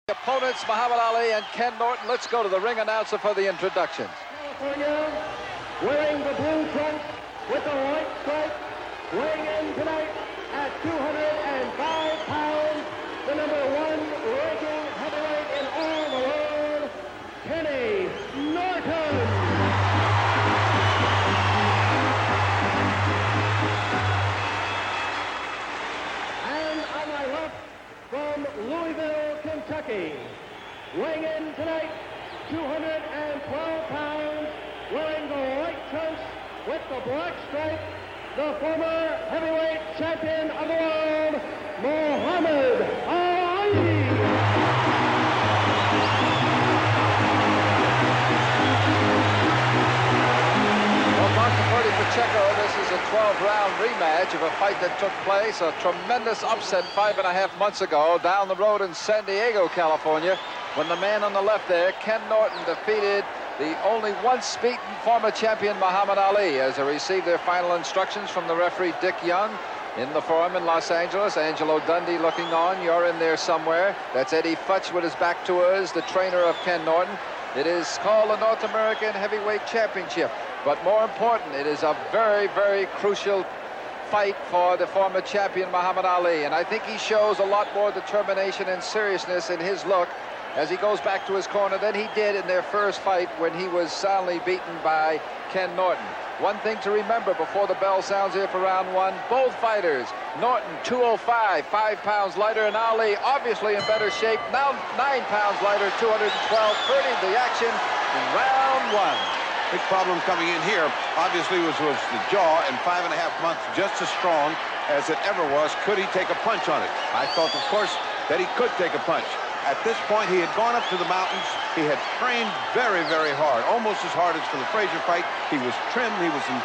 Opponents Muhammad Ali and Ken Norton. Let's go to the ring announcer for the introductions. California, wearing the blue trunks with the white stripe, weighing in tonight at 205 pounds, the #1 ranking heavyweight in all the world, Ken Norton. And on my left, from Louisville, Kentucky, weighing in tonight, 212 pounds, wearing the white trunks with the black stripe, the former heavyweight champion of the world, Muhammad Ali. Well, Dr. Bertie Pacheco, this is a 12-round rematch of a fight that took place, a tremendous upset 5.5 months ago down the road in San Diego, California, when the man on the left there, Ken Norton, defeated the only once beaten former champion Muhammad Ali as they received their final instructions from the referee Dick Young in the Forum in Los Angeles. Angelo Dundee looking on. You're in there somewhere. That's Eddie Futch with his back to us, the trainer of Ken Norton. It is called the North American Heavyweight Championship. But more important, it is a very, very crucial fight for the former champion Muhammad Ali. And I think he shows a lot more determination and seriousness in his look as he goes back to his corner than he did in their first fight when he was soundly beaten by Ken Norton. One thing to remember before the bell sounds here for round one, both fighters, Norton 205, 5 pounds lighter, and Ali obviously in better shape, now 9 pounds lighter, 212, 30 the action in round one. Big problem coming in here, obviously, was the jaw, and 5.5 months just as strong as it ever was. Could he take a punch on it? I thought, of course, that he could take a punch. At this point, he had gone up to the mountains. He had trained very, very hard, almost as hard as for the Frazier fight. He was trimmed. He was in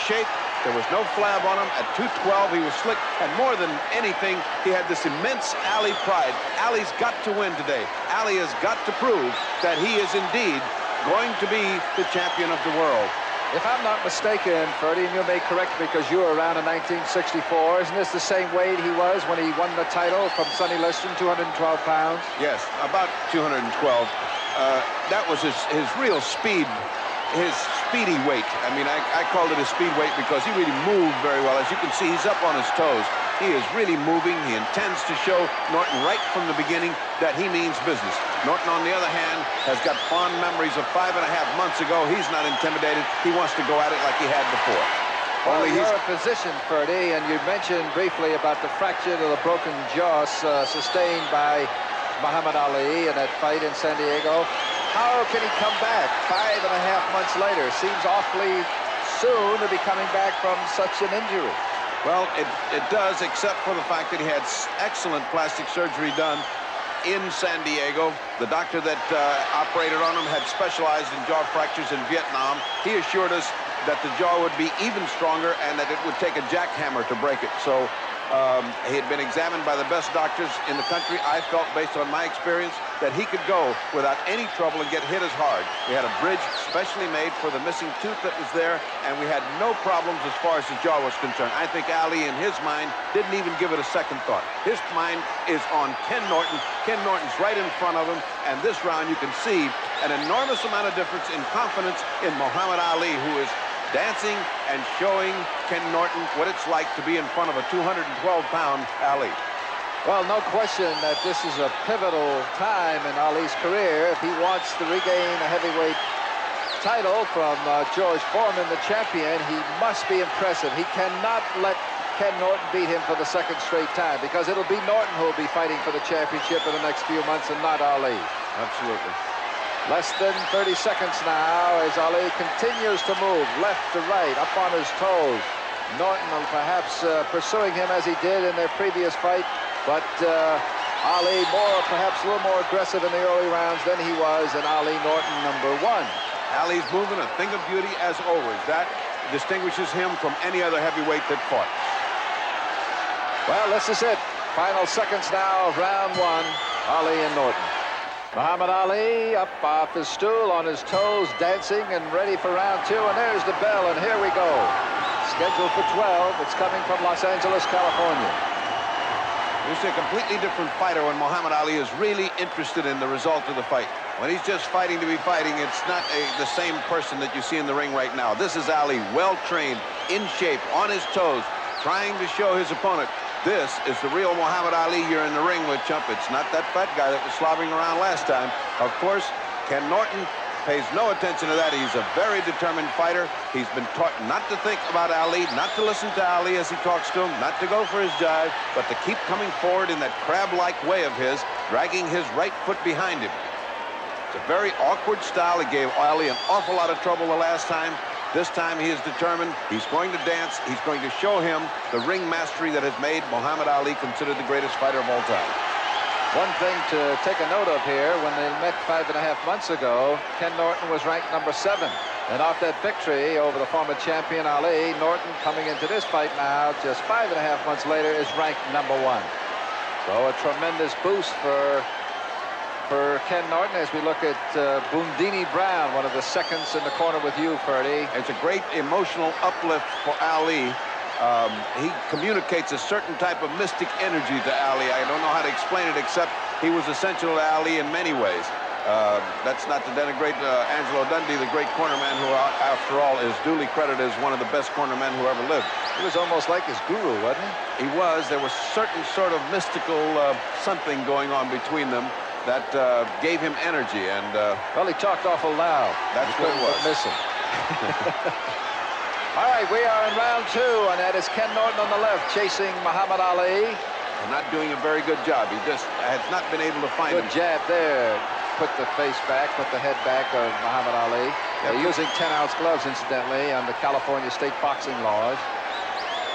shape. There was no flab on him. At 212, he was slick. And more than anything, he had this immense Ali pride. Ali's got to win today. Ali has got to prove that he is indeed going to be the champion of the world. If I'm not mistaken, Ferdy, and you may correct me because you were around in 1964, isn't this the same weight he was when he won the title from Sonny Liston, 212 pounds? Yes, about 212. That was his real speed, his speedy weight. I mean, I called it his speed weight because he really moved very well. As you can see, he's up on his toes. He is really moving. He intends to show Norton right from the beginning that he means business. Norton, on the other hand, has got fond memories of 5.5 months ago. He's not intimidated. He wants to go at it like he had before. Well, you're a physician, Ferdy, and you mentioned briefly about the fracture of the broken jaw sustained by Muhammad Ali in that fight in San Diego. How can he come back 5.5 months later? Seems awfully soon to be coming back from such an injury. Well, it does, except for the fact that he had excellent plastic surgery done in San Diego. The doctor that operated on him had specialized in jaw fractures in Vietnam. He assured us that the jaw would be even stronger and that it would take a jackhammer to break it. So he had been examined by the best doctors in the country. I felt, based on my experience, that he could go without any trouble and get hit as hard. We had a bridge specially made for the missing tooth that was there, and we had no problems as far as the jaw was concerned. I think Ali, in his mind, didn't even give it a second thought. His mind is on Ken Norton. Ken Norton's right in front of him, and this round you can see an enormous amount of difference in confidence in Muhammad Ali, who is dancing and showing Ken Norton what it's like to be in front of a 212-pound Ali. Well, no question that this is a pivotal time in Ali's career. If he wants to regain a heavyweight title from George Foreman, the champion, he must be impressive. He cannot let Ken Norton beat him for the second straight time, because it'll be Norton who will be fighting for the championship in the next few months and not Ali. Absolutely. Less than 30 seconds now as Ali continues to move left to right, up on his toes. Norton perhaps pursuing him as he did in their previous fight, but Ali perhaps a little more aggressive in the early rounds than he was in Ali Norton #1. Ali's moving a thing of beauty as always. That distinguishes him from any other heavyweight that fought. Well, this is it. Final seconds now of round one, Ali and Norton. Muhammad Ali up off his stool, on his toes, dancing and ready for round two. And there's the bell, and here we go. Scheduled for 12. It's coming from Los Angeles, California. You see a completely different fighter when Muhammad Ali is really interested in the result of the fight. When he's just fighting to be fighting, it's not the same person that you see in the ring right now. This is Ali, well-trained, in shape, on his toes, trying to show his opponent, this is the real Muhammad Ali you're in the ring with, chump. It's not that fat guy that was slobbering around last time. Of course, Ken Norton pays no attention to that. He's a very determined fighter. He's been taught not to think about Ali, not to listen to Ali as he talks to him, not to go for his jive, but to keep coming forward in that crab-like way of his, dragging his right foot behind him. It's a very awkward style. It gave Ali an awful lot of trouble the last time. This time he is determined. He's going to dance. He's going to show him the ring mastery that has made Muhammad Ali considered the greatest fighter of all time. One thing to take a note of here, when they met 5.5 months ago, Ken Norton was ranked number 7. And off that victory over the former champion Ali, Norton coming into this fight now, just 5.5 months later, is ranked number 1. So a tremendous boost for Ken Norton as we look at Bundini Brown, one of the seconds in the corner with you, Ferdy. It's a great emotional uplift for Ali. He communicates a certain type of mystic energy to Ali. I don't know how to explain it, except he was essential to Ali in many ways. That's not to denigrate Angelo Dundee, the great cornerman, who, after all, is duly credited as one of the best cornermen who ever lived. He was almost like his guru, wasn't he? He was. There was certain sort of mystical something going on between them that gave him energy. And well, he talked awful loud. That's what it was. Missing. All right, we are in round 2, and that is Ken Norton on the left chasing Muhammad Ali. And not doing a very good job. He just has not been able to find him. Good jab there. Put the face back, put the head back of Muhammad Ali. They're using 10-ounce gloves, incidentally, under California state boxing laws.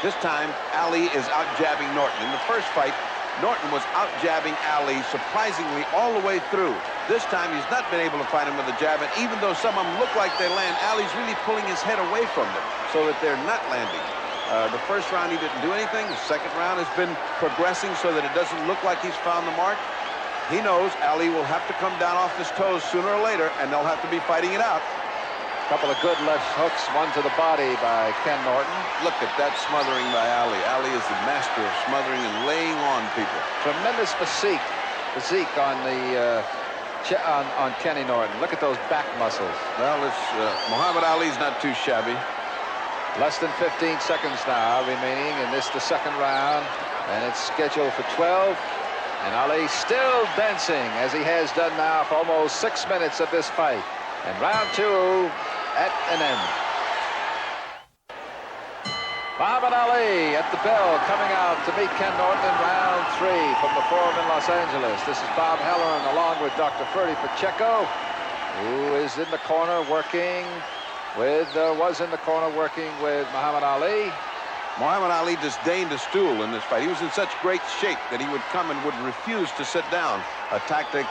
This time, Ali is out-jabbing Norton. In the first fight, Norton was out-jabbing Ali surprisingly all the way through. This time, he's not been able to find him with a jab, and even though some of them look like they land, Ali's really pulling his head away from them so that they're not landing. The first round, he didn't do anything. The second round has been progressing so that it doesn't look like he's found the mark. He knows Ali will have to come down off his toes sooner or later, and they'll have to be fighting it out. Couple of good left hooks, one to the body by Ken Norton. Look at that smothering by Ali. Ali is the master of smothering and laying on people. Tremendous physique on the on Kenny Norton. Look at those back muscles. Well, it's Muhammad Ali's not too shabby. Less than 15 seconds now remaining in this, the second round, and it's scheduled for 12. And Ali still dancing, as he has done now for almost 6 minutes of this fight. And round 2 at an end. Muhammad Ali at the bell, coming out to meet Ken Norton in round 3 from the Forum in Los Angeles. This is Bob Heller along with Dr. Ferdy Pacheco, who is in the corner working with, was in the corner working with Muhammad Ali. Muhammad Ali disdained a stool in this fight. He was in such great shape that he would come and would refuse to sit down. A tactic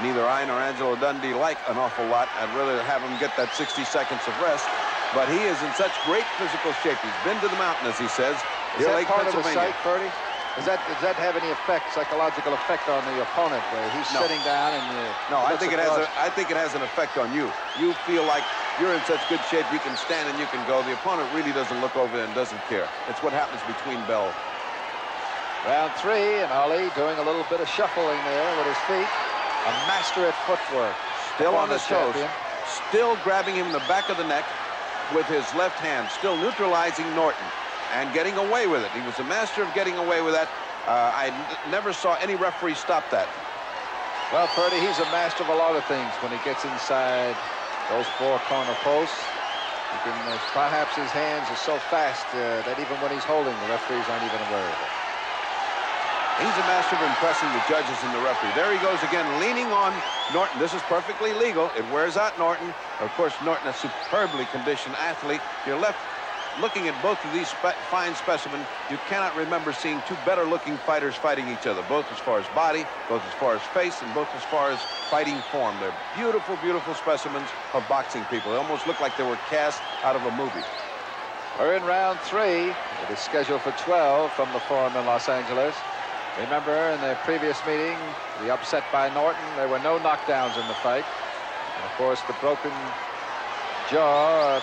neither I nor Angelo Dundee like an awful lot. I'd rather have him get that 60 seconds of rest. But he is in such great physical shape. He's been to the mountain, as he says. Is that part of the sight, Ferdy? Does that have any effect, psychological effect on the opponent, where he's sitting down and no, I think it has an effect on you. You feel like you're in such good shape you can stand and you can go. The opponent really doesn't look over and doesn't care. It's what happens between bells. Round 3, and Ali doing a little bit of shuffling there with his feet. A master at footwork. Still on his toes. Still grabbing him in the back of the neck with his left hand. Still neutralizing Norton and getting away with it. He was a master of getting away with that. I never saw any referee stop that. Well, Ferdy, he's a master of a lot of things when he gets inside those 4 corner posts. You can, perhaps his hands are so fast that even when he's holding, the referees aren't even aware of it. He's a master of impressing the judges and the referee. There he goes again, leaning on Norton. This is perfectly legal. It wears out Norton. Of course, Norton, a superbly conditioned athlete. You're left looking at both of these fine specimens. You cannot remember seeing 2 better-looking fighters fighting each other, both as far as body, both as far as face, and both as far as fighting form. They're beautiful, beautiful specimens of boxing people. They almost look like they were cast out of a movie. We're in round 3. It is scheduled for 12 from the Forum in Los Angeles. Remember, in the previous meeting, the upset by Norton, there were no knockdowns in the fight. And of course, the broken jaw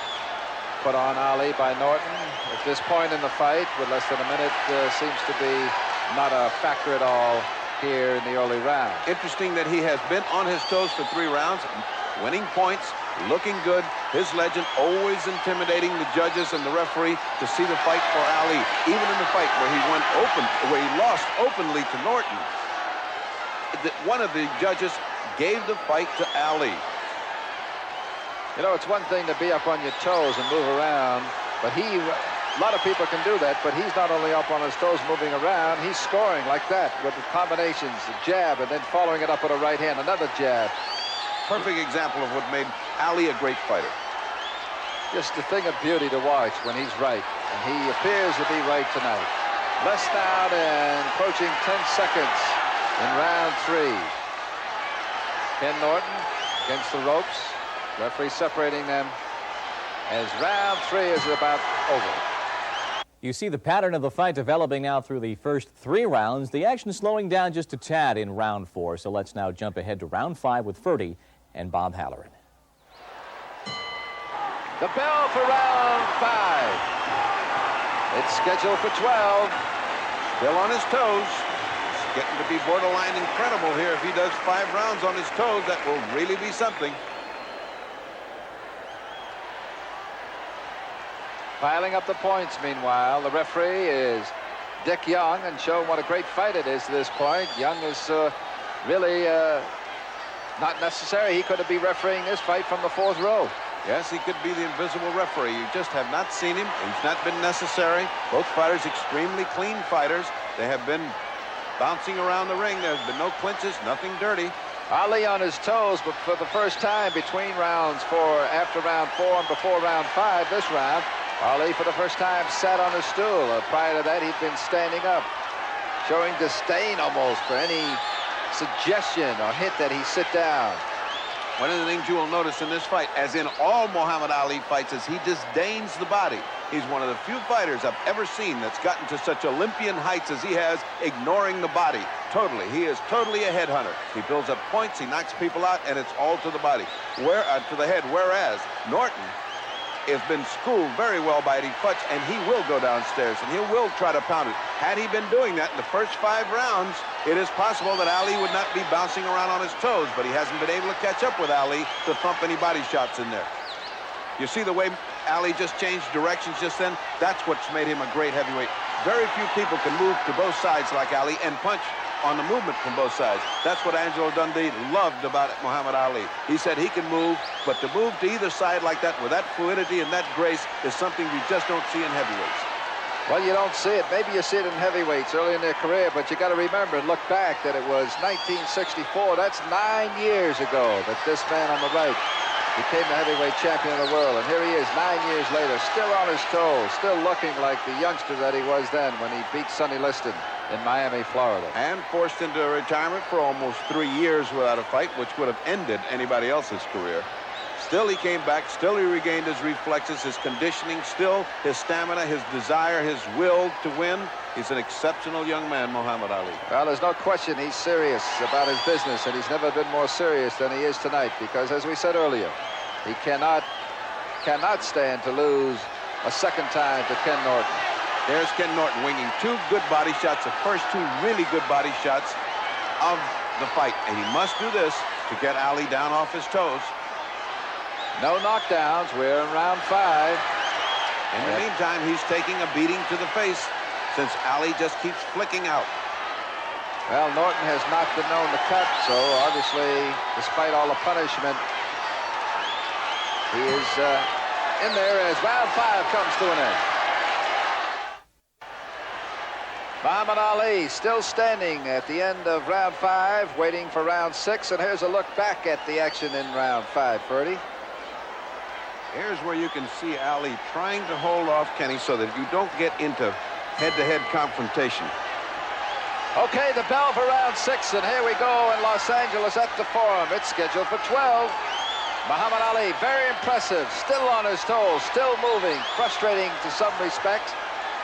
put on Ali by Norton. At this point in the fight, with less than a minute seems to be not a factor at all here in the early round. Interesting that he has been on his toes for 3 rounds, winning points, looking good. His legend always intimidating the judges and the referee to see the fight for Ali. Even in the fight where he lost openly to Norton, one of the judges gave the fight to Ali. You know, it's one thing to be up on your toes and move around, but a lot of people can do that, but he's not only up on his toes moving around, he's scoring like that with the combinations, the jab, and then following it up with a right hand, another jab. Perfect example of what made Ali a great fighter. Just a thing of beauty to watch when he's right, and he appears to be right tonight. Less down and approaching 10 seconds in round 3. Ken Norton against the ropes. Referee separating them as round 3 is about over. You see the pattern of the fight developing now through the first 3 rounds. The action slowing down just a tad in round 4. So let's now jump ahead to round 5 with Ferdy and Bob Halloran. The bell for round 5. It's scheduled for 12. Still on his toes. It's getting to be borderline incredible here. If he does 5 rounds on his toes, that will really be something. Piling up the points, meanwhile. The referee is Dick Young, and showing what a great fight it is to this point. Young is really not necessary. He could be refereeing this fight from the 4th row. Yes, he could be the invisible referee. You just have not seen him. He's not been necessary. Both fighters extremely clean fighters. They have been bouncing around the ring. There's been no clinches, nothing dirty. Ali on his toes, but for the first time between rounds 4, after round 4 and before round 5 this round, Ali, for the first time, sat on a stool. Prior to that, he'd been standing up, showing disdain almost for any suggestion or hint that he sit down. One of the things you will notice in this fight, as in all Muhammad Ali fights, is he disdains the body. He's one of the few fighters I've ever seen that's gotten to such Olympian heights as he has, ignoring the body. Totally. He is totally a headhunter. He builds up points, he knocks people out, and it's all to the body, to the head. Whereas Norton has been schooled very well by Eddie Futch, and he will go downstairs, and he will try to pound it. Had he been doing that in the first 5 rounds, it is possible that Ali would not be bouncing around on his toes, but he hasn't been able to catch up with Ali to thump any body shots in there. You see the way Ali just changed directions just then? That's what's made him a great heavyweight. Very few people can move to both sides like Ali and punch on the movement from both sides. That's what Angelo Dundee loved about Muhammad Ali. He said he can move, but to move to either side like that with that fluidity and that grace is something you just don't see in heavyweights. Well, you don't see it. Maybe you see it in heavyweights early in their career, but you got to remember and look back that it was 1964. That's 9 years ago that this man on the right became the heavyweight champion of the world. And here he is 9 years later, still on his toes, still looking like the youngster that he was then when he beat Sonny Liston in Miami, Florida. And forced into retirement for almost 3 years without a fight, which would have ended anybody else's career. Still he came back, still he regained his reflexes, his conditioning, still his stamina, his desire, his will to win. He's an exceptional young man, Muhammad Ali. Well, there's no question he's serious about his business, and he's never been more serious than he is tonight, because as we said earlier, he cannot stand to lose a second time to Ken Norton. There's Ken Norton winging 2 good body shots, the first 2 really good body shots of the fight. And he must do this to get Ali down off his toes. No knockdowns. We're in round 5. In the meantime, he's taking a beating to the face since Ali just keeps flicking out. Well, Norton has not been known to cut, so obviously, despite all the punishment, he is in there as round 5 comes to an end. Muhammad Ali still standing at the end of round 5, waiting for round 6. And here's a look back at the action in round 5, Ferdy. Here's where you can see Ali trying to hold off Kenny so that you don't get into head-to-head confrontation. Okay, the bell for round 6, and here we go in Los Angeles at the Forum. It's scheduled for 12. Muhammad Ali, very impressive, still on his toes, still moving, frustrating to some respects.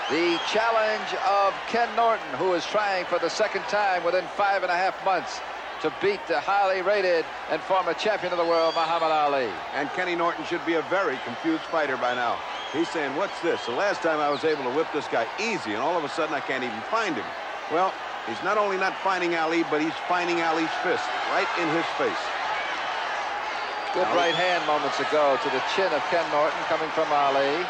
The challenge of Ken Norton, who is trying for the second time within 5.5 months to beat the highly rated and former champion of the world, Muhammad Ali. And Kenny Norton should be a very confused fighter by now. He's saying, what's this? The last time I was able to whip this guy easy, and all of a sudden I can't even find him. Well, he's not only not finding Ali, but he's finding Ali's fist right in his face. Good right hand moments ago to the chin of Ken Norton coming from Ali.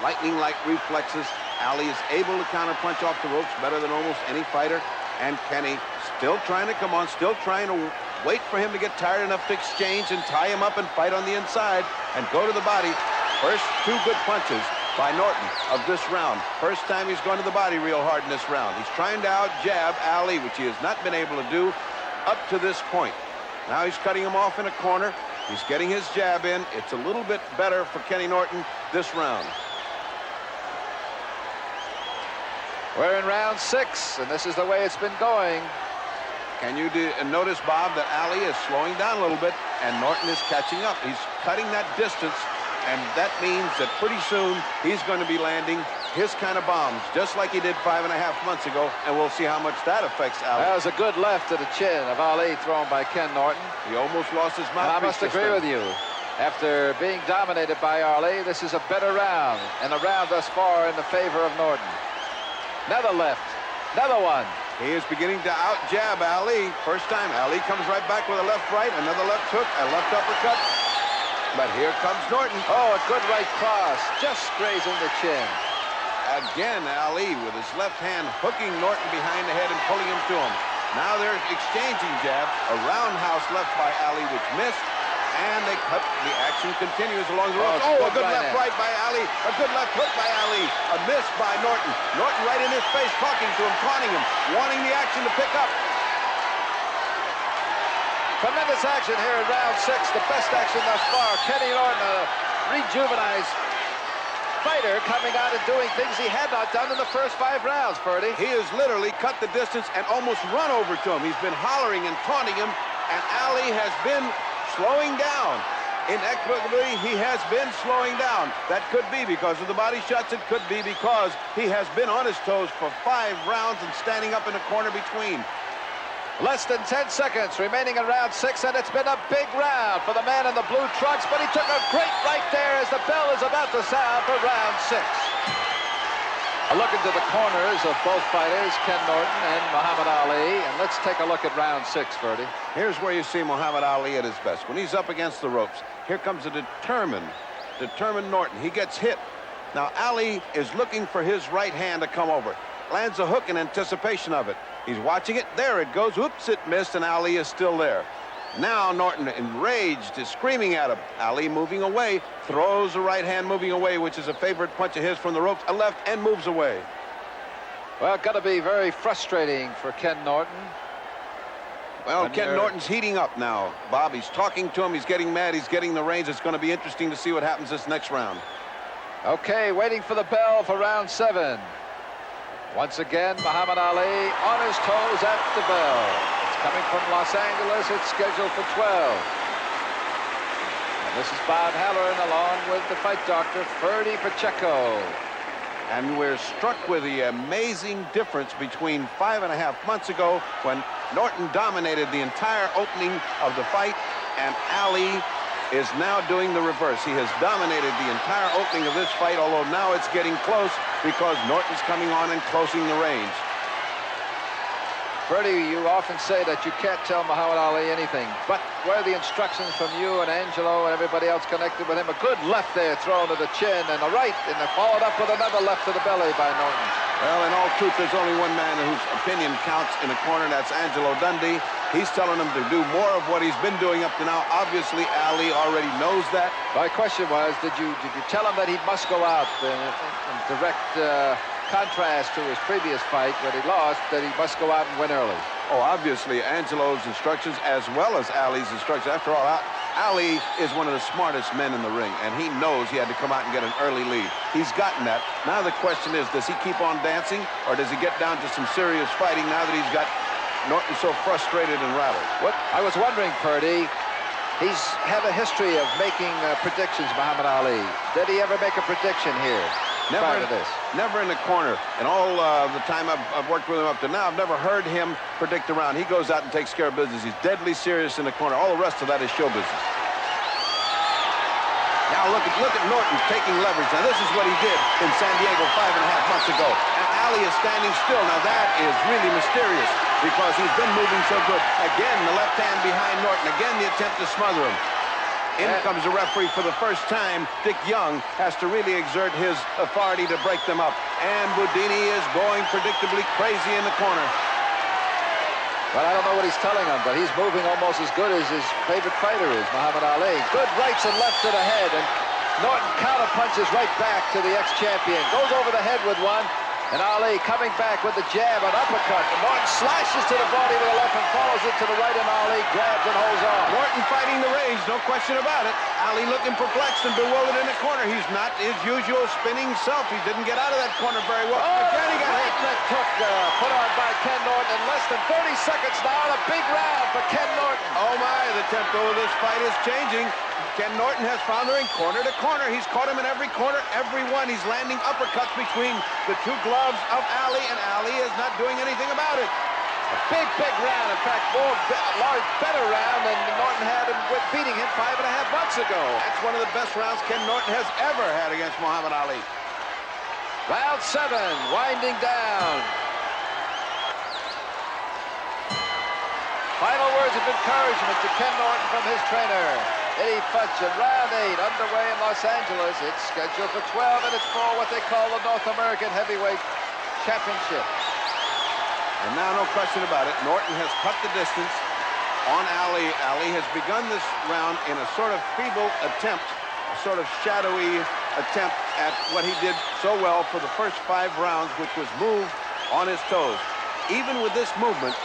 Lightning-like reflexes. Ali is able to counterpunch off the ropes better than almost any fighter. And Kenny still trying to come on, still trying to wait for him to get tired enough to exchange and tie him up and fight on the inside and go to the body. First two good punches by Norton of this round. First time he's gone to the body real hard in this round. He's trying to out-jab Ali, which he has not been able to do up to this point. Now he's cutting him off in a corner. He's getting his jab in. It's a little bit better for Kenny Norton this round. We're in round 6, and this is the way it's been going. Can you notice, Bob, that Ali is slowing down a little bit, and Norton is catching up. He's cutting that distance, and that means that pretty soon he's going to be landing his kind of bombs, just like he did 5.5 months ago, and we'll see how much that affects Ali. That was a good left to the chin of Ali thrown by Ken Norton. He almost lost his mouth. And I must agree with you. After being dominated by Ali, this is a better round, and a round thus far in the favor of Norton. Another left, another one. He is beginning to out-jab Ali. First time, Ali comes right back with a left-right, another left hook, a left uppercut. But here comes Norton. Oh, a good right cross, just grazing the chin. Again, Ali with his left hand hooking Norton behind the head and pulling him to him. Now they're exchanging jabs. A roundhouse left by Ali, which missed. And they cut. The action continues along the ropes. Oh, a good left right by Ali. A good left hook by Ali. A miss by Norton. Norton right in his face, talking to him, taunting him, wanting the action to pick up. Tremendous action here in round 6. The best action thus far. Kenny Norton, a rejuvenized fighter, coming out and doing things he had not done in the first 5 rounds, Purdy. He has literally cut the distance and almost run over to him. He's been hollering and taunting him, and Ali has been slowing down. Inexplicably, he has been slowing down. That could be because of the body shots. It could be because he has been on his toes for 5 rounds and standing up in the corner between. Less than 10 seconds remaining in round 6, and it's been a big round for the man in the blue trunks, but he took a great right there as the bell is about to sound for round 6. A look into the corners of both fighters, Ken Norton and Muhammad Ali. And let's take a look at round 6, Ferdy. Here's where you see Muhammad Ali at his best. When he's up against the ropes, here comes a determined Norton. He gets hit. Now, Ali is looking for his right hand to come over. Lands a hook in anticipation of it. He's watching it. There it goes. Whoops, it missed, and Ali is still there. Now Norton, enraged, is screaming at him. Ali moving away, throws a right hand moving away, which is a favorite punch of his from the ropes, a left, and moves away. Well, got to be very frustrating for Ken Norton. Well, Ken Norton's heating up now, Bob. He's talking to him. He's getting mad. He's getting the reins. It's going to be interesting to see what happens this next round. Okay, waiting for the bell for round 7. Once again, Muhammad Ali on his toes at the bell. Coming from Los Angeles, it's scheduled for 12. And this is Bob Halloran along with the fight doctor, Ferdy Pacheco. And we're struck with the amazing difference between 5.5 months ago when Norton dominated the entire opening of the fight, and Ali is now doing the reverse. He has dominated the entire opening of this fight, although now it's getting close because Norton's coming on and closing the range. Ferdy, you often say that you can't tell Muhammad Ali anything, but where the instructions from you and Angelo and everybody else connected with him, a good left there thrown to the chin and a right, and they're followed up with another left to the belly by Norton. Well, in all truth, there's only one man whose opinion counts in the corner, that's Angelo Dundee. He's telling him to do more of what he's been doing up to now. Obviously, Ali already knows that. My question was, did you tell him that he must go out in direct contrast to his previous fight when he lost, that he must go out and win early? Oh, obviously, Angelo's instructions as well as Ali's instructions. After all, Ali is one of the smartest men in the ring, and he knows he had to come out and get an early lead. He's gotten that. Now the question is, does he keep on dancing, or does he get down to some serious fighting now that he's got Norton so frustrated and rattled? What I was wondering, Purdy, he's had a history of making predictions, Muhammad Ali. Did he ever make a prediction here? Never in the corner. And all the time I've worked with him up to now, I've never heard him predict a round. He goes out and takes care of business. He's deadly serious in the corner. All the rest of that is show business. Now look at Norton taking leverage. Now this is what he did in San Diego 5.5 months ago. And Ali is standing still. Now that is really mysterious because he's been moving so good. Again, the left hand behind Norton. Again, the attempt to smother him. In comes the referee for the first time. Dick Young has to really exert his authority to break them up. And Boudini is going predictably crazy in the corner. Well, I don't know what he's telling him, but he's moving almost as good as his favorite fighter is, Muhammad Ali. Good rights and lefts to the head, and Norton counter-punches right back to the ex-champion. Goes over the head with one, and Ali coming back with the jab, an uppercut. And Norton slashes to the body with the left and follows it to the right, and Ali grabs and holds on. Norton fighting the rage, no question about it. Ali looking perplexed and bewildered in the corner. He's not his usual spinning self. He didn't get out of that corner very well. Again, he got hit. That took put on by Ken Norton in less than 30 seconds now, and a big round for Ken Norton. Oh my, the tempo of this fight is changing. Ken Norton has found her in corner to corner. He's caught him in every corner, every one. He's landing uppercuts between the two gloves of Ali, and Ali is not doing anything about it. A big round. In fact, better round than Norton had him beating him 5.5 months ago. That's one of the best rounds Ken Norton has ever had against Muhammad Ali. Round 7, winding down. Final words of encouragement to Ken Norton from his trainer, Eddie Futch. And round 8 underway in Los Angeles. It's scheduled for 12, and it's for what they call the North American Heavyweight Championship. And now, no question about it, Norton has cut the distance on Ali. Ali has begun this round in a sort of feeble attempt, a sort of shadowy attempt at what he did so well for the first 5 rounds, which was move on his toes. Even with this movement,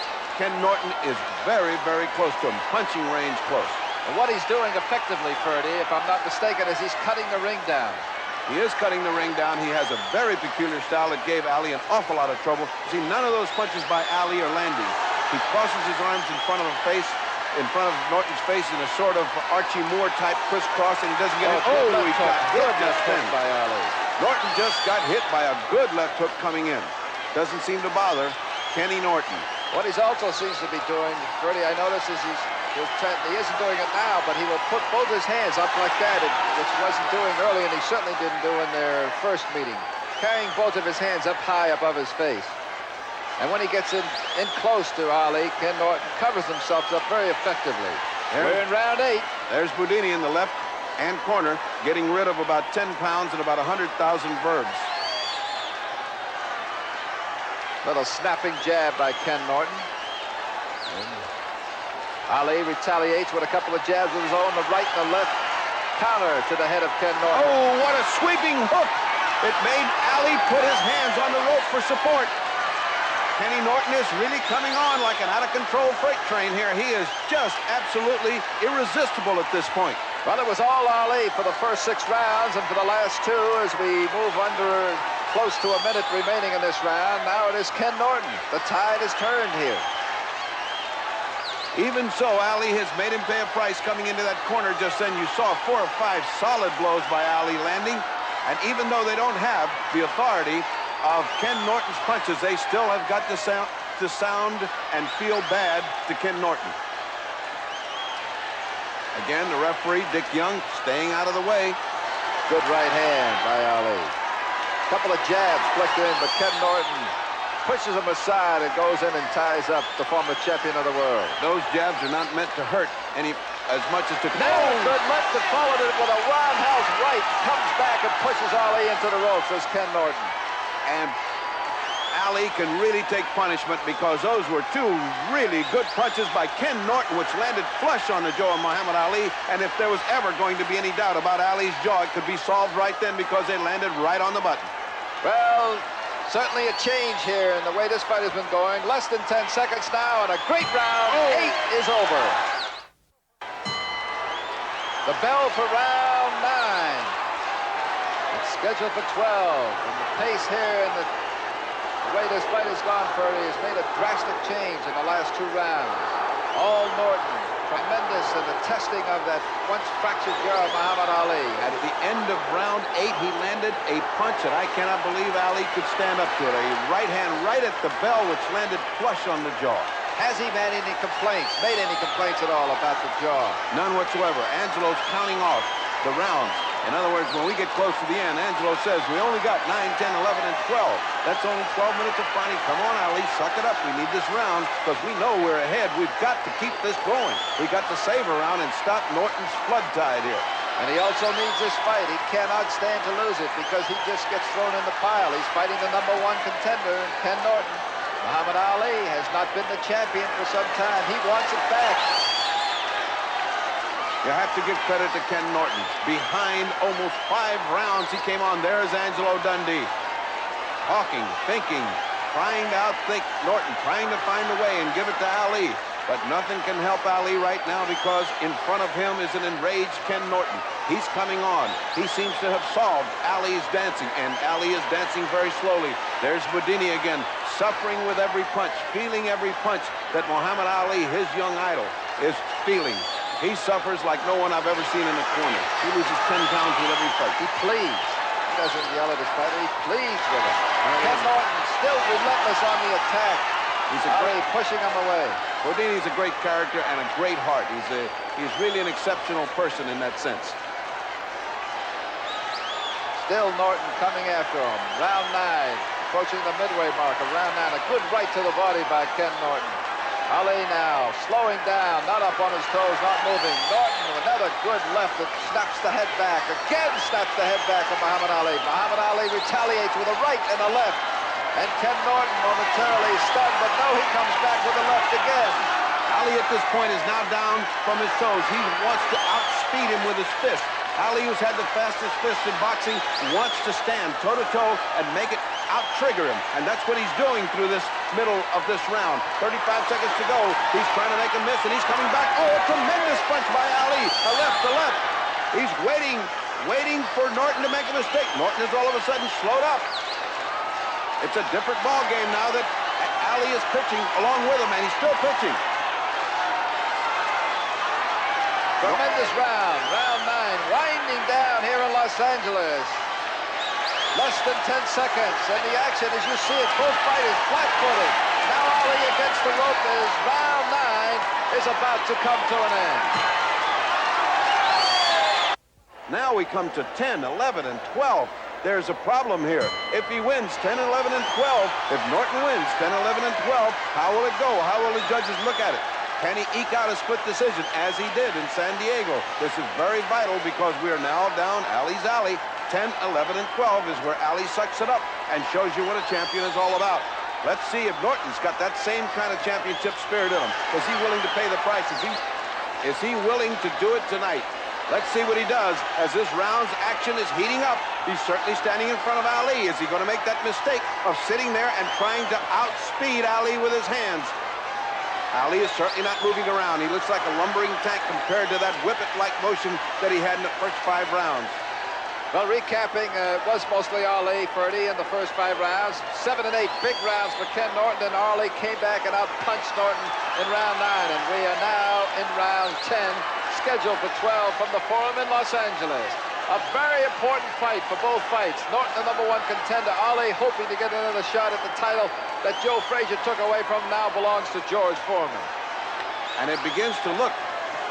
Ken Norton is very close to him, punching range close. And what he's doing effectively, Ferdy, if I'm not mistaken, is he's cutting the ring down. He is cutting the ring down. He has a very peculiar style that gave Ali an awful lot of trouble. See, none of those punches by Ali are landing. He crosses his arms in front of Norton's face in a sort of Archie Moore type crisscross, and he doesn't get it. Oh, he got hit just then by Ali. Norton just got hit by a good left hook coming in. Doesn't seem to bother Kenny Norton. What he also seems to be doing, Ferdy, I notice is he isn't doing it now, but he will put both his hands up like that, which he wasn't doing early, and he certainly didn't do in their first meeting. Carrying both of his hands up high above his face. And when he gets in close to Ali, Ken Norton covers himself up very effectively. We're in round 8. There's Boudini in the left hand corner, getting rid of about 10 pounds and about 100,000 verbs. Little snapping jab by Ken Norton. Ali retaliates with a couple of jabs of his own, the right and the left. Counter to the head of Ken Norton. Oh, what a sweeping hook. It made Ali put his hands on the rope for support. Kenny Norton is really coming on like an out-of-control freight train here. He is just absolutely irresistible at this point. Well, it was all Ali for the first 6 rounds, and for the last 2 as we move under close to a minute remaining in this round. Now it is Ken Norton. The tide has turned here. Even so, Ali has made him pay a price coming into that corner just then. You saw 4 or 5 solid blows by Ali landing, and even though they don't have the authority of Ken Norton's punches, they still have got to sound and feel bad to Ken Norton. Again, the referee, Dick Young, staying out of the way. Good right hand by Ali. Couple of jabs flicked in, but Ken Norton pushes him aside and goes in and ties up the former champion of the world. Those jabs are not meant to hurt as much as to... Now good left and followed it with a roundhouse right. Comes back and pushes Ali into the ropes as Ken Norton. And Ali can really take punishment because those were 2 really good punches by Ken Norton, which landed flush on the jaw of Muhammad Ali. And if there was ever going to be any doubt about Ali's jaw, it could be solved right then because they landed right on the button. Well, certainly a change here in the way this fight has been going. Less than 10 seconds now, and a great round. 8 is over. The bell for round 9. It's scheduled for 12. And the pace here and the way this fight has gone, Ferdy, has made a drastic change in the last 2 rounds. All Norton, tremendous in the testing of that once fractured jaw of Muhammad Ali. At the end of round 8, he landed a punch that I cannot believe Ali could stand up to it. A right hand right at the bell, which landed flush on the jaw. Has he made any complaints at all about the jaw? None whatsoever. Angelo's counting off the rounds. In other words, when we get close to the end, Angelo says, we only got 9, 10, 11, and 12. That's only 12 minutes of fighting. Come on, Ali, suck it up. We need this round because we know we're ahead. We've got to keep this going. We got to save a round and stop Norton's flood tide here. And he also needs this fight. He cannot stand to lose it because he just gets thrown in the pile. He's fighting the #1 contender, Ken Norton. Muhammad Ali has not been the champion for some time. He wants it back. You have to give credit to Ken Norton. Behind almost 5 rounds, he came on. There's Angelo Dundee. Talking, thinking, trying to outthink Norton, trying to find a way and give it to Ali. But nothing can help Ali right now because in front of him is an enraged Ken Norton. He's coming on. He seems to have solved Ali's dancing, and Ali is dancing very slowly. There's Boudini again, suffering with every punch, feeling every punch that Muhammad Ali, his young idol, is feeling. He suffers like no one I've ever seen in a corner. He loses 10 pounds with every fight. He pleads. He doesn't yell at his fighter. He pleads with him. Ken Norton still relentless on the attack. Ali pushing him away. Boudini's a great character and a great heart. He's really an exceptional person in that sense. Still Norton coming after him. Round 9, approaching the midway mark of round 9. A good right to the body by Ken Norton. Ali now slowing down, not up on his toes, not moving. Norton with another good left that snaps the head back. Again snaps the head back of Muhammad Ali. Muhammad Ali retaliates with a right and a left. And Ken Norton momentarily stunned, but no, he comes back with a left again. Ali at this point is now down from his toes. He wants to outspeed him with his fist. Ali, who's had the fastest fist in boxing, wants to stand toe-to-toe and make it out-trigger him. And that's what he's doing through this middle of this round. 35 seconds to go. He's trying to make a miss, and he's coming back. Oh, a tremendous punch by Ali. A left. He's waiting for Norton to make a mistake. Norton is all of a sudden slowed up. It's a different ball game now that Ali is pitching along with him, and he's still pitching. Tremendous round. Round 9, winding down here in Los Angeles. Less than 10 seconds, and the action, as you see it, both fighters flat-footed. Now Ali against the rope as round 9 is about to come to an end. Now we come to 10, 11, and 12. There's a problem here. If he wins 10, 11, and 12, if Norton wins 10, 11, and 12, how will it go? How will the judges look at it? Can he eke out a split decision as he did in San Diego? This is very vital because we are now down Ali's alley. 10, 11, and 12 is where Ali sucks it up and shows you what a champion is all about. Let's see if Norton's got that same kind of championship spirit in him. Is he willing to pay the price? Is he willing to do it tonight? Let's see what he does as this round's action is heating up. He's certainly standing in front of Ali. Is he going to make that mistake of sitting there and trying to outspeed Ali with his hands? Ali is certainly not moving around. He looks like a lumbering tank compared to that whip-it-like motion that he had in the first 5 rounds. Well, recapping, it was mostly Ali, Ferdy, in the first 5 rounds. 7 and 8 big rounds for Ken Norton, and Ali came back and out-punched Norton in round 9. And we are now in round 10, scheduled for 12 from the Forum in Los Angeles. A very important fight for both fights. Norton, the #1 contender. Ali hoping to get another shot at the title that Joe Frazier took away from him, now belongs to George Foreman. And it begins to look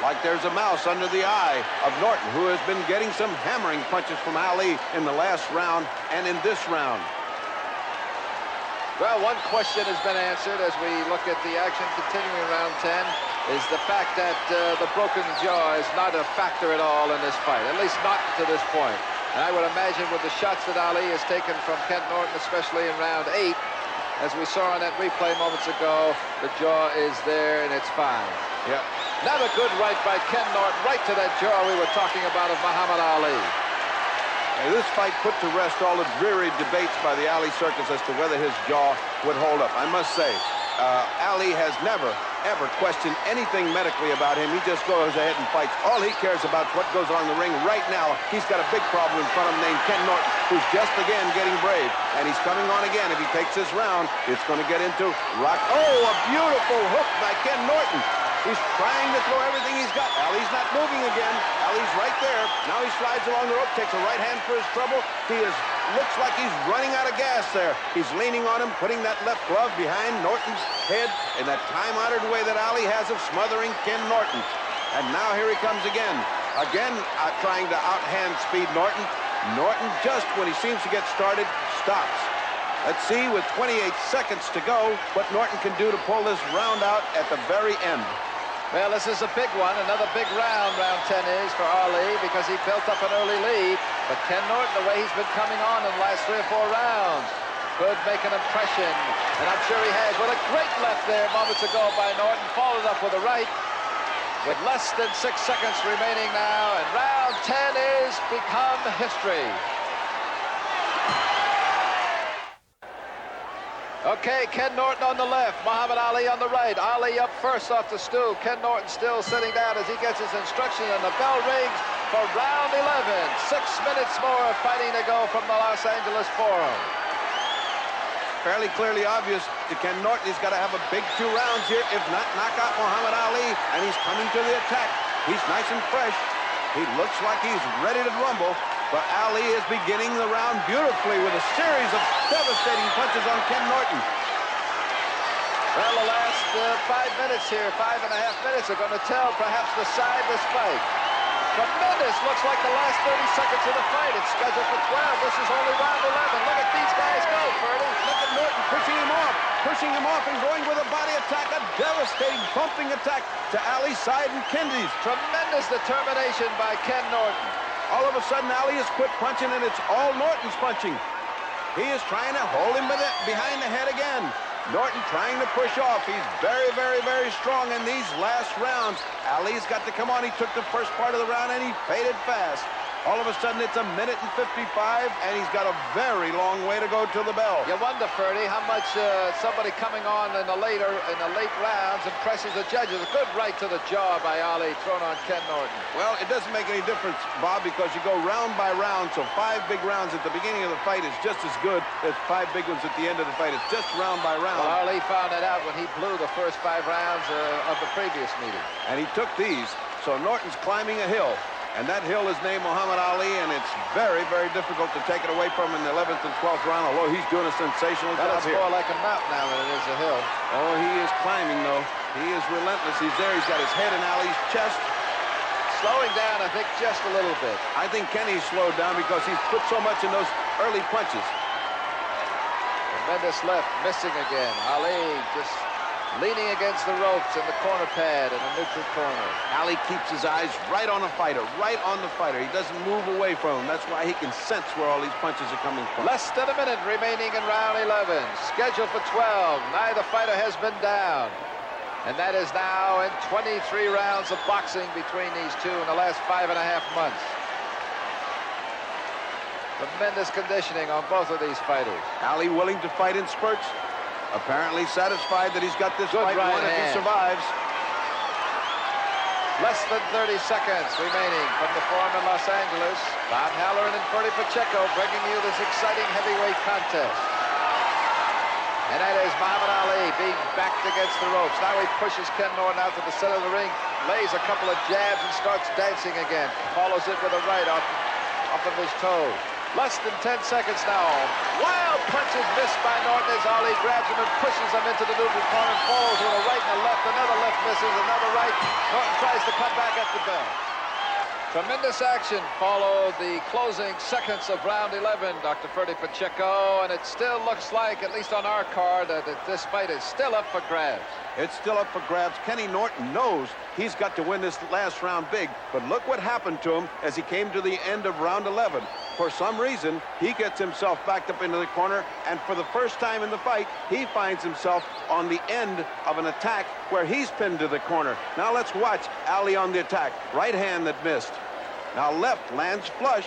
like there's a mouse under the eye of Norton, who has been getting some hammering punches from Ali in the last round and in this round. Well, one question has been answered as we look at the action continuing in round 10, is the fact that the broken jaw is not a factor at all in this fight, at least not to this point. And I would imagine with the shots that Ali has taken from Ken Norton, especially in round 8, as we saw on that replay moments ago, the jaw is there and it's fine. Yeah. Another good right by Ken Norton, right to that jaw we were talking about of Muhammad Ali. Now, this fight put to rest all the dreary debates by the Ali circus as to whether his jaw would hold up. I must say, Ali has never, ever questioned anything medically about him. He just goes ahead and fights. All he cares about is what goes on in the ring right now. He's got a big problem in front of him named Ken Norton, who's just again getting brave. And he's coming on again. If he takes this round, it's going to get into rock. Oh, a beautiful hook by Ken Norton. He's trying to throw everything he's got. Ali's not moving again. Ali's right there. Now he slides along the rope, takes a right hand for his trouble. Looks like he's running out of gas there. He's leaning on him, putting that left glove behind Norton's head in that time-honored way that Ali has of smothering Ken Norton. And now here he comes again. Again, trying to outhand speed Norton. Norton, just when he seems to get started, stops. Let's see with 28 seconds to go what Norton can do to pull this round out at the very end. Well, this is a big one. Another big round 10 is for Ali because he built up an early lead. But Ken Norton, the way he's been coming on in the last 3 or 4 rounds, could make an impression. And I'm sure he has. With a great left there moments ago by Norton, followed up with a right. With less than 6 seconds remaining now, and round 10 is become history. Okay, Ken Norton on the left, Muhammad Ali on the right. Ali up first off the stool. Ken Norton still sitting down as he gets his instructions, and the bell rings for round 11. 6 minutes more of fighting to go from the Los Angeles Forum. Fairly clearly obvious to Ken Norton. He's got to have a big 2 rounds here, if not knock out Muhammad Ali, and he's coming to the attack. He's nice and fresh. He looks like he's ready to rumble, but Ali is beginning the round beautifully with a series of devastating punches on Ken Norton. Well, the last 5 minutes here, 5.5 minutes are going to tell perhaps the side of this fight. Tremendous. Looks like the last 30 seconds of the fight. It's scheduled for 12. This is only round 11. Look at these guys go, Ferdy. Look at Norton pushing him off and going with a body attack, a devastating bumping attack to Ali's side and Kennedy's. Tremendous determination by Ken Norton. All of a sudden, Ali has quit punching, and it's all Norton's punching. He is trying to hold him behind the head again. Norton trying to push off. He's very, very, very strong in these last rounds. Ali's got to come on. He took the first part of the round, and he faded fast. All of a sudden, it's 1 minute and 55, and he's got a very long way to go to the bell. You wonder, Ferdy, how much somebody coming on in the late rounds impresses the judges. A good right to the jaw by Ali thrown on Ken Norton. Well, it doesn't make any difference, Bob, because you go round by round, so 5 big rounds at the beginning of the fight is just as good as 5 big ones at the end of the fight. It's just round by round. Well, Ali found that out when he blew the first 5 rounds of the previous meeting. And he took these, so Norton's climbing a hill. And that hill is named Muhammad Ali, and it's very, very difficult to take it away from him in the 11th and 12th round, although he's doing a sensational job here. That's more like a mountain now than it is a hill. Oh, he is climbing, though. He is relentless. He's there. He's got his head in Ali's chest. Slowing down, I think, just a little bit. I think Kenny's slowed down because he's put so much in those early punches. Tremendous left, missing again. Ali just leaning against the ropes in the corner pad in a neutral corner. Ali keeps his eyes right on the fighter, He doesn't move away from him. That's why he can sense where all these punches are coming from. Less than a minute remaining in round 11. Scheduled for 12. Neither fighter has been down. And that is now in 23 rounds of boxing between these two in the last 5.5 months. Tremendous conditioning on both of these fighters. Ali willing to fight in spurts. Apparently satisfied that he's got this fight won if he survives. Less than 30 seconds remaining from the Forum in Los Angeles. Bob Halloran and Ferdy Pacheco bringing you this exciting heavyweight contest. And that is Muhammad Ali being backed against the ropes. Now he pushes Ken Norton out to the center of the ring, lays a couple of jabs and starts dancing again. Follows it with a right off of his toe. Less than 10 seconds now. Wild punches missed by Norton as Ali grabs him and pushes him into the neutral corner and follows with a right and a left. Another left misses, another right. Norton tries to come back at the bell. Tremendous action followed the closing seconds of round 11, Dr. Ferdy Pacheco, and it still looks like, at least on our card, that this fight is still up for grabs. It's still up for grabs. Kenny Norton knows he's got to win this last round big, but look what happened to him as he came to the end of round 11. For some reason, he gets himself backed up into the corner, and for the first time in the fight, he finds himself on the end of an attack where he's pinned to the corner. Now let's watch Ali on the attack. Right hand that missed. Now left lands flush.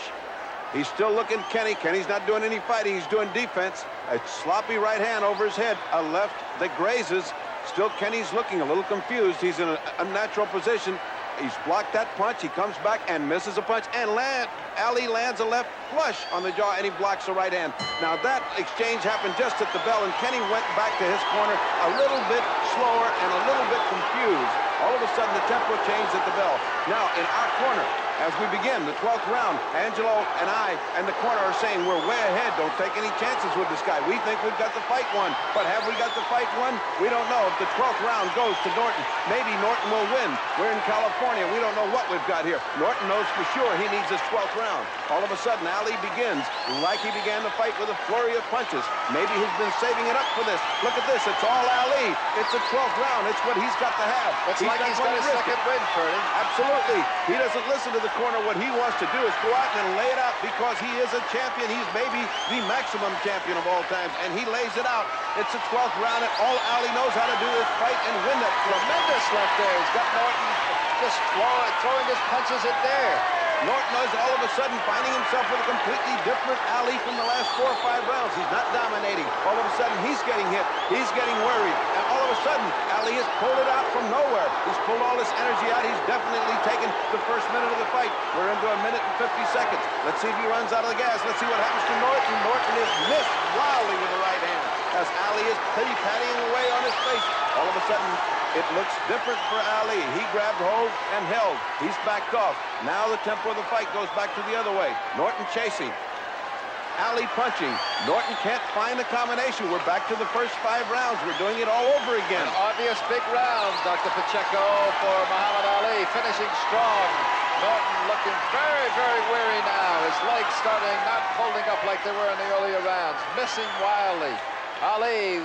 He's still looking Kenny. Kenny's not doing any fighting. He's doing defense. A sloppy right hand over his head. A left that grazes. Still Kenny's looking a little confused. He's in an unnatural position. He's blocked that punch. He comes back and misses a punch. And Ali lands a left flush on the jaw, and he blocks the right hand. Now that exchange happened just at the bell, and Kenny went back to his corner a little bit slower and a little bit confused. All of a sudden, the tempo changed at the bell. Now, in our corner, as we begin the 12th round. Angelo and I and the corner are saying we're way ahead. Don't take any chances with this guy. We think we've got the fight won. But have we got the fight won? We don't know. If the 12th round goes to Norton, maybe Norton will win. We're in California. We don't know what we've got here. Norton knows for sure he needs his 12th round. All of a sudden, Ali begins like he began the fight with a flurry of punches. Maybe he's been saving it up for this. Look at this. It's all Ali. It's the 12th round. It's what he's got to have. It's like he's got a second win, Ferdy. Absolutely. He doesn't listen to the corner. What he wants to do is go out and lay it out because he is a champion. He's maybe the maximum champion of all times, and he lays it out. It's the 12th round, and all Ali knows how to do is fight and win that. Tremendous left there. He's got Norton just throwing his punches in there. Norton is all of a sudden finding himself with a completely different Ali from the last 4 or 5 rounds. He's not dominating. All of a sudden, he's getting hit. He's getting worried. And all of a sudden, Ali has pulled it out from nowhere. He's pulled all this energy out. He's definitely taken the first minute of the fight. We're into a minute and 50 seconds. Let's see if he runs out of the gas. Let's see what happens to Norton. Norton is missed wildly with the right hand as Ali is patting away on his face. All of a sudden, it looks different for Ali. He grabbed hold and held. He's backed off. Now the tempo of the fight goes back to the other way. Norton chasing. Ali punching. Norton can't find the combination. We're back to the first 5 rounds. We're doing it all over again. An obvious big round, Dr. Pacheco, for Muhammad Ali. Finishing strong. Norton looking very, very weary now. His legs starting not holding up like they were in the earlier rounds. Missing wildly. Ali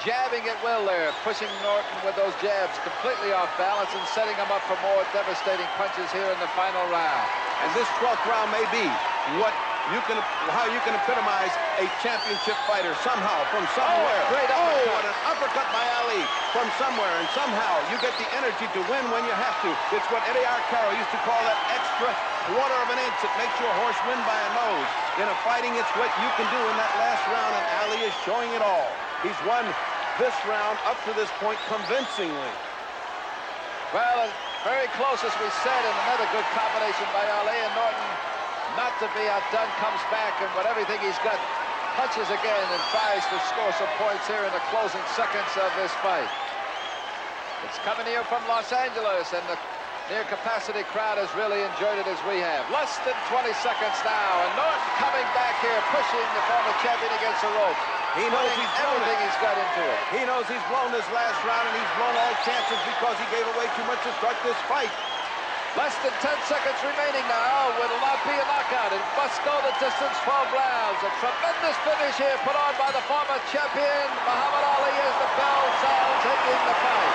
jabbing at will there, pushing Norton with those jabs completely off balance and setting him up for more devastating punches here in the final round. And this 12th round may be how you can epitomize a championship fighter somehow from somewhere. Great uppercut. Oh, and an uppercut by Ali from somewhere, and somehow you get the energy to win when you have to. It's what Eddie Arcaro used to call that extra quarter of an inch that makes your horse win by a nose. In a fighting, it's what you can do in that last round, and Ali is showing it all. He's won this round up to this point convincingly. Well, very close, as we said, and another good combination by Ali, and Norton, not to be outdone, comes back and with everything he's got, punches again and tries to score some points here in the closing seconds of this fight. It's coming here from Los Angeles, and the near-capacity crowd has really enjoyed it as we have. Less than 20 seconds now, and Norton coming back here, pushing the former champion against the rope. He knows he's everything he's got into it. He knows he's blown this last round, and he's blown all chances because he gave away too much to start this fight. Less than 10 seconds remaining now. Will not be a knockout. It must go the distance, 12 rounds. A tremendous finish here put on by the former champion, Muhammad Ali, as the bell sounds, ending the fight.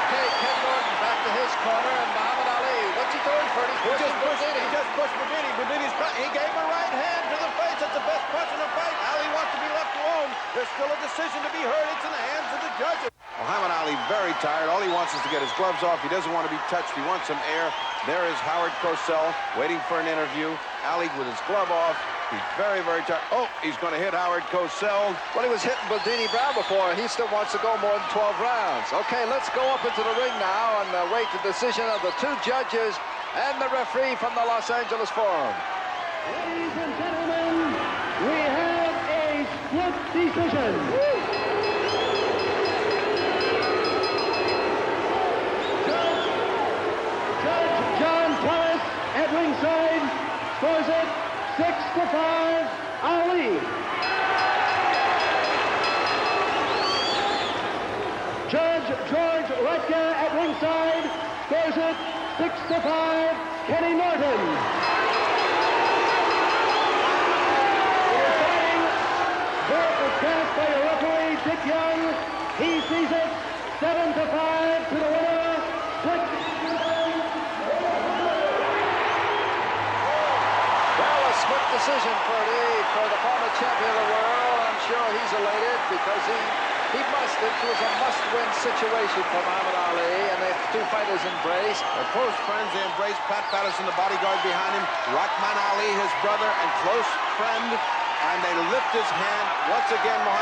Okay, Ken Norton back to his corner, and Muhammad Ali, what's he doing, Ferdy? He just pushed Boudini. He gave a right hand to the face. That's the best punch in the fight. Ali wants to be left alone. There's still a decision to be heard. It's in the hands of the judges. Muhammad Ali very tired. All he wants is to get his gloves off. He doesn't want to be touched. He wants some air. There is Howard Cosell waiting for an interview. Ali with his glove off. He's very, very tired. Oh, he's going to hit Howard Cosell. Well, he was hitting Boudini Brown before. He still wants to go more than 12 rounds. Okay, let's go up into the ring now and wait the decision of the 2 judges and the referee from the Los Angeles Forum. Ladies and gentlemen, we have a split decision. Judge John Thomas at ringside scores it 6-5, Ali. Judge George Retka at ringside scores it 6-5, Kenny Norton. Vote was cast by your referee, Dick Young. He sees it 7-5 to the winner, split. Well, a split decision, Ferdy, for the former champion of the world. I'm sure he's elated because he must. It was a must-win situation for Muhammad Ali, and the 2 fighters embrace. They're close friends. They embrace Pat Patterson, the bodyguard behind him, Rahman Ali, his brother and close friend, and they lift his hand once again.